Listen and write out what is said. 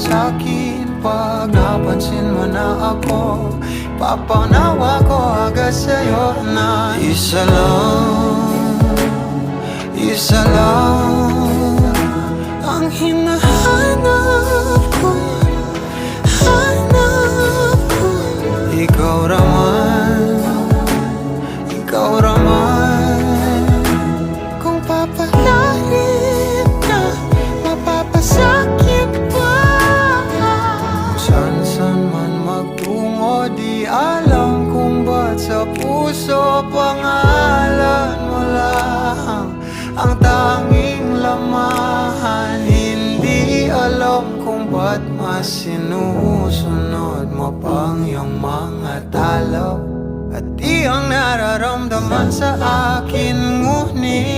sa'kin pag napansin mo na ako. Papanawa ko agad sa'yo na isa lang ang hinahanap ko, ikaw raman. Kung papalalim na, mapapasakit pa. Saan man magtungo, di alam kung ba't sa puso pangalan mo lang ang tanging lamahan. Hindi alam kung ba't mas sinusunod mo pang iyong mga talo at iyong nararamdaman sa akin, ngunit